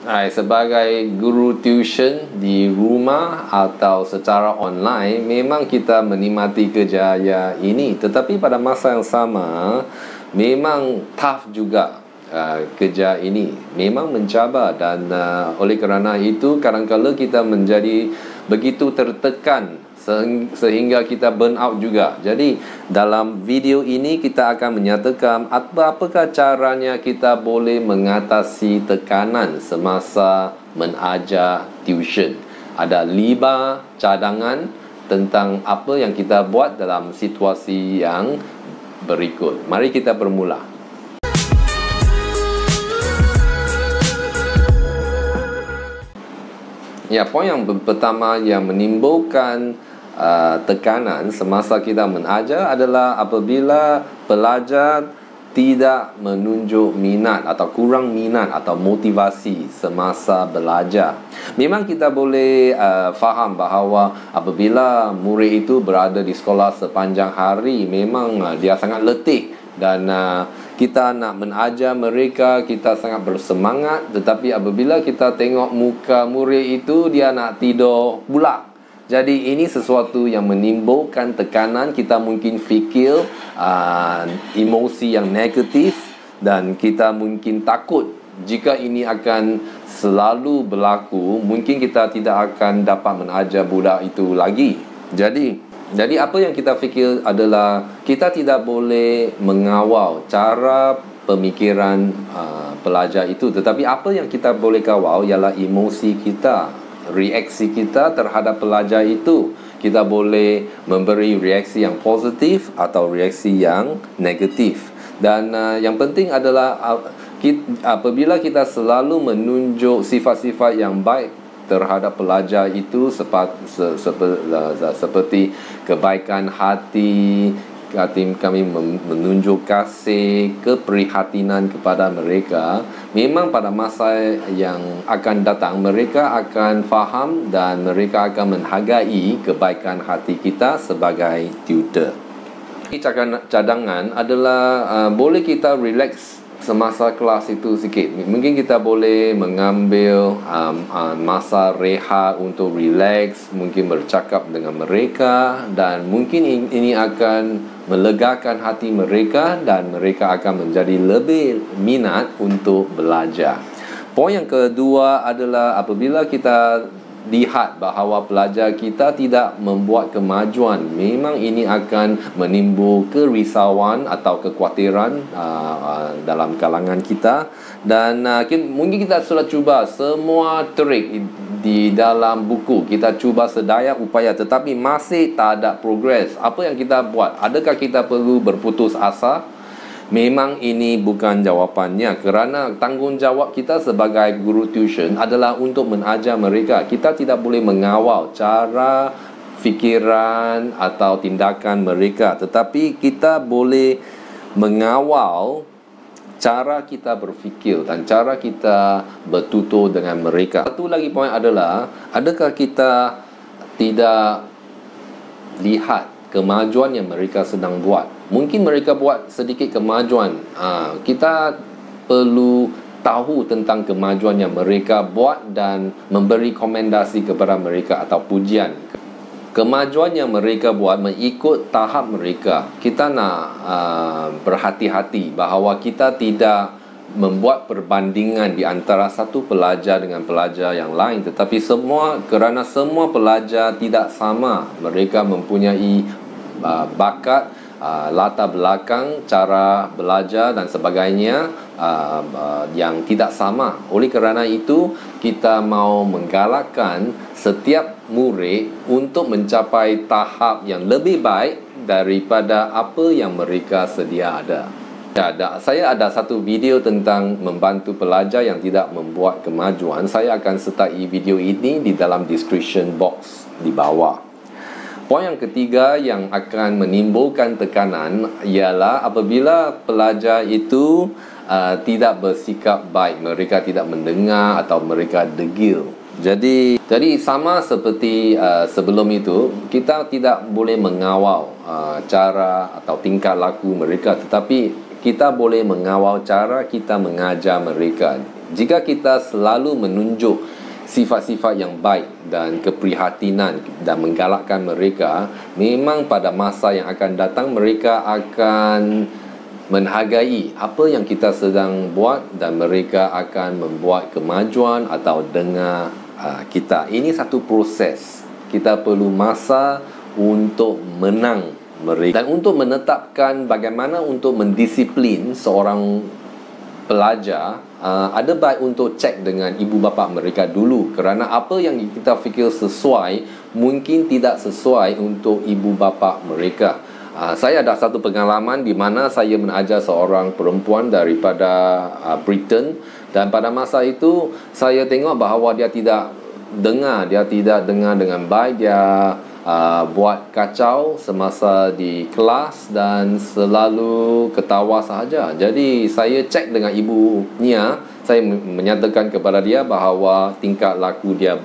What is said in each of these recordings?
Sebagai guru tuition di rumah atau secara online, memang kita menikmati kerjaya ini. Tetapi pada masa yang sama, memang tough juga kerja ini. Memang mencabar dan oleh kerana itu, kadang-kadang kita menjadi begitu tertekan sehingga kita burn out juga. Jadi dalam video ini kita akan menyatakan apakah caranya kita boleh mengatasi tekanan semasa mengajar tuition. Ada 5 cadangan tentang apa yang kita buat dalam situasi yang berikut. Mari kita bermula. Poin yang pertama yang menimbulkan tekanan semasa kita mengajar adalah apabila pelajar tidak menunjuk minat atau kurang minat atau motivasi semasa belajar. Memang kita boleh faham bahawa apabila murid itu berada di sekolah sepanjang hari, memang dia sangat letih dan kita nak mengajar mereka, kita sangat bersemangat. Tetapi apabila kita tengok muka murid itu, dia nak tidur pula. Jadi ini sesuatu yang menimbulkan tekanan. Kita mungkin fikir emosi yang negatif dan kita mungkin takut jika ini akan selalu berlaku, mungkin kita tidak akan dapat mengajar budak itu lagi. Jadi apa yang kita fikir adalah kita tidak boleh mengawal cara pemikiran pelajar itu. Tetapi apa yang kita boleh kawal ialah emosi kita, reaksi kita terhadap pelajar itu. Kita boleh memberi reaksi yang positif atau reaksi yang negatif. Dan yang penting adalah apabila kita selalu menunjuk sifat-sifat yang baik terhadap pelajar itu, seperti kebaikan hati, kami menunjuk kasih, keprihatinan kepada mereka. Memang pada masa yang akan datang, mereka akan faham dan mereka akan menghargai kebaikan hati kita sebagai tutor. Cadangan adalah boleh kita relax semasa kelas itu sikit. Mungkin kita boleh mengambil masa rehat untuk relax, mungkin bercakap dengan mereka, dan mungkin ini akan melegakan hati mereka dan mereka akan menjadi lebih minat untuk belajar. Poin yang kedua adalah apabila kita lihat bahawa pelajar kita tidak membuat kemajuan, memang ini akan menimbul kerisauan atau kekhawatiran dalam kalangan kita. Dan mungkin kita sudah cuba semua trik di dalam buku, kita cuba sedaya upaya, tetapi masih tak ada progres. Apa yang kita buat? Adakah kita perlu berputus asa? Memang ini bukan jawapannya, kerana tanggungjawab kita sebagai guru tuition adalah untuk mengajar mereka. Kita tidak boleh mengawal cara fikiran atau tindakan mereka, tetapi kita boleh mengawal cara kita berfikir dan cara kita bertutur dengan mereka. Satu lagi poin adalah, adakah kita tidak lihat kemajuan yang mereka sedang buat? Mungkin mereka buat sedikit kemajuan. Kita perlu tahu tentang kemajuan yang mereka buat dan memberi rekomendasi kepada mereka atau pujian. Kemajuan yang mereka buat mengikut tahap mereka. Kita nak berhati-hati bahawa kita tidak membuat perbandingan di antara satu pelajar dengan pelajar yang lain, tetapi kerana semua pelajar tidak sama. Mereka mempunyai bakat, latar belakang, cara belajar dan sebagainya yang tidak sama. Oleh kerana itu, kita mau menggalakkan setiap murid untuk mencapai tahap yang lebih baik daripada apa yang mereka sedia ada. Saya ada satu video tentang membantu pelajar yang tidak membuat kemajuan. Saya akan sertai video ini di dalam description box di bawah. Poin yang ketiga yang akan menimbulkan tekanan ialah apabila pelajar itu tidak bersikap baik, mereka tidak mendengar atau mereka degil. Jadi sama seperti sebelum itu, kita tidak boleh mengawal cara atau tingkah laku mereka, tetapi kita boleh mengawal cara kita mengajar mereka. Jika kita selalu menunjuk sifat-sifat yang baik dan keprihatinan dan menggalakkan mereka, memang pada masa yang akan datang mereka akan menghargai apa yang kita sedang buat dan mereka akan membuat kemajuan atau dengar kita. Ini satu proses. Kita perlu masa untuk menang mereka dan untuk menetapkan bagaimana untuk mendisiplin seorang pelajar. Ada baik untuk cek dengan ibu bapa mereka dulu, kerana apa yang kita fikir sesuai mungkin tidak sesuai untuk ibu bapa mereka. Saya ada satu pengalaman di mana saya mengajar seorang perempuan daripada Britain, dan pada masa itu saya tengok bahawa dia tidak dengar dengan baik. Dia buat kacau semasa di kelas dan selalu ketawa sahaja. Jadi saya cek dengan ibunya, saya menyatakan kepada dia bahawa tingkah laku dia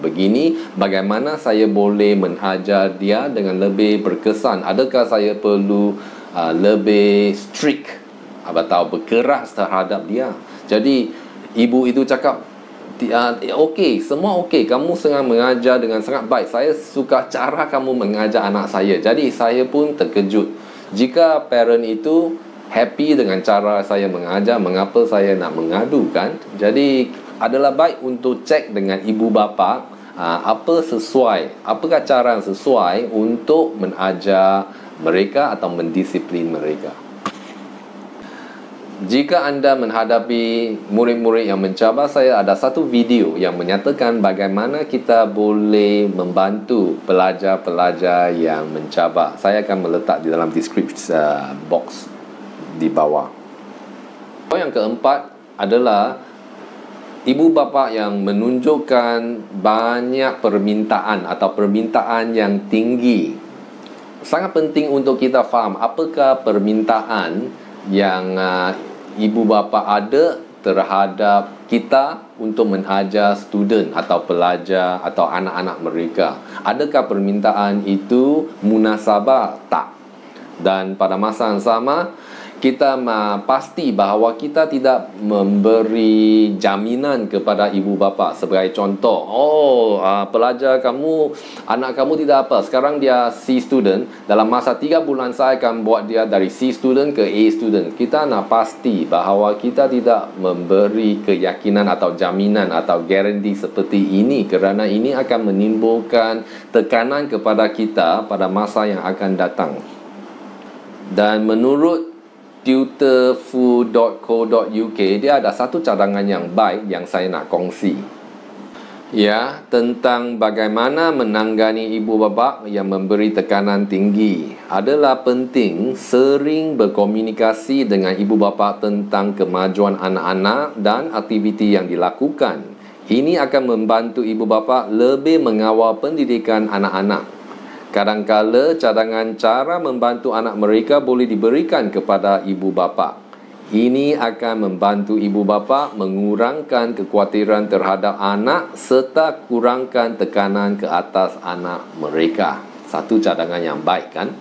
begini, bagaimana saya boleh mengajar dia dengan lebih berkesan. Adakah saya perlu lebih strict atau berkeras terhadap dia? Jadi ibu itu cakap, okey, semua okey, kamu sedang mengajar dengan sangat baik, saya suka cara kamu mengajar anak saya. Jadi saya pun terkejut. Jika parent itu happy dengan cara saya mengajar, mengapa saya nak mengadu, kan? Jadi adalah baik untuk cek dengan ibu bapa apakah cara yang sesuai untuk mengajar mereka atau mendisiplin mereka. Jika anda menghadapi murid-murid yang mencabar, saya ada satu video yang menyatakan bagaimana kita boleh membantu pelajar-pelajar yang mencabar. Saya akan meletak di dalam description box di bawah. Yang keempat adalah ibu bapa yang menunjukkan banyak permintaan atau permintaan yang tinggi. Sangat penting untuk kita faham apakah permintaan yang ibu bapa ada terhadap kita untuk mengajar student atau pelajar atau anak-anak mereka. Adakah permintaan itu munasabah? Tak. Dan pada masa yang sama, kita pasti bahawa kita tidak memberi jaminan kepada ibu bapa. Sebagai contoh, pelajar kamu, anak kamu tidak apa, sekarang dia C student, dalam masa 3 bulan saya akan buat dia dari C student ke A student. Kita nak pasti bahawa kita tidak memberi keyakinan atau jaminan atau garanti seperti ini, kerana ini akan menimbulkan tekanan kepada kita pada masa yang akan datang. Dan menurut tutorfu.co.uk, dia ada satu cadangan yang baik yang saya nak kongsi. Ya, tentang bagaimana menangani ibu bapa yang memberi tekanan tinggi. Adalah penting sering berkomunikasi dengan ibu bapa tentang kemajuan anak-anak dan aktiviti yang dilakukan. Ini akan membantu ibu bapa lebih mengawal pendidikan anak-anak. Kadangkala cadangan cara membantu anak mereka boleh diberikan kepada ibu bapa. Ini akan membantu ibu bapa mengurangkan kekhawatiran terhadap anak serta kurangkan tekanan ke atas anak mereka. Satu cadangan yang baik, kan?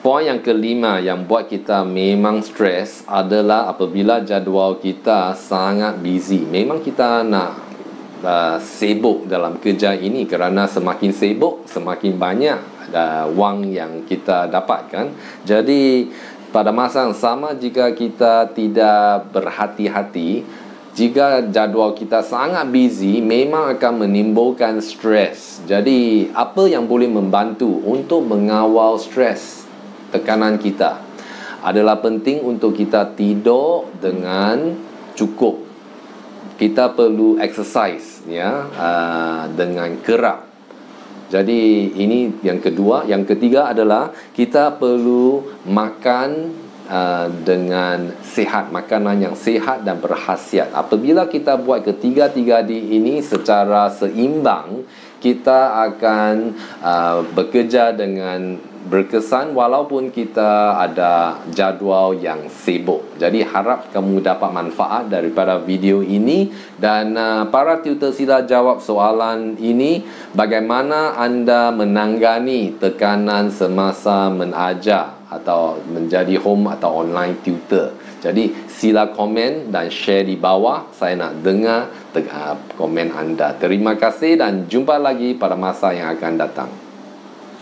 Poin yang kelima yang buat kita memang stres adalah apabila jadual kita sangat busy. Memang kita nak sibuk dalam kerja ini, kerana semakin sibuk, semakin banyak wang yang kita dapatkan. Jadi pada masa yang sama, jika kita tidak berhati-hati, jika jadual kita sangat busy, memang akan menimbulkan stres. Jadi apa yang boleh membantu untuk mengawal stres, tekanan kita, adalah penting untuk kita tidur dengan cukup. Kita perlu exercise, ya, dengan kerap. Jadi ini yang kedua. Yang ketiga adalah kita perlu makan dengan sihat, makanan yang sihat dan berkhasiat. Apabila kita buat ketiga-tiga ini secara seimbang, kita akan bekerja dengan berkesan walaupun kita ada jadual yang sibuk. Jadi harap kamu dapat manfaat daripada video ini, dan para tutor sila jawab soalan ini, bagaimana anda menangani tekanan semasa mengajar atau menjadi home atau online tutor. Jadi sila komen dan share di bawah. Saya nak dengar komen anda. Terima kasih dan jumpa lagi pada masa yang akan datang.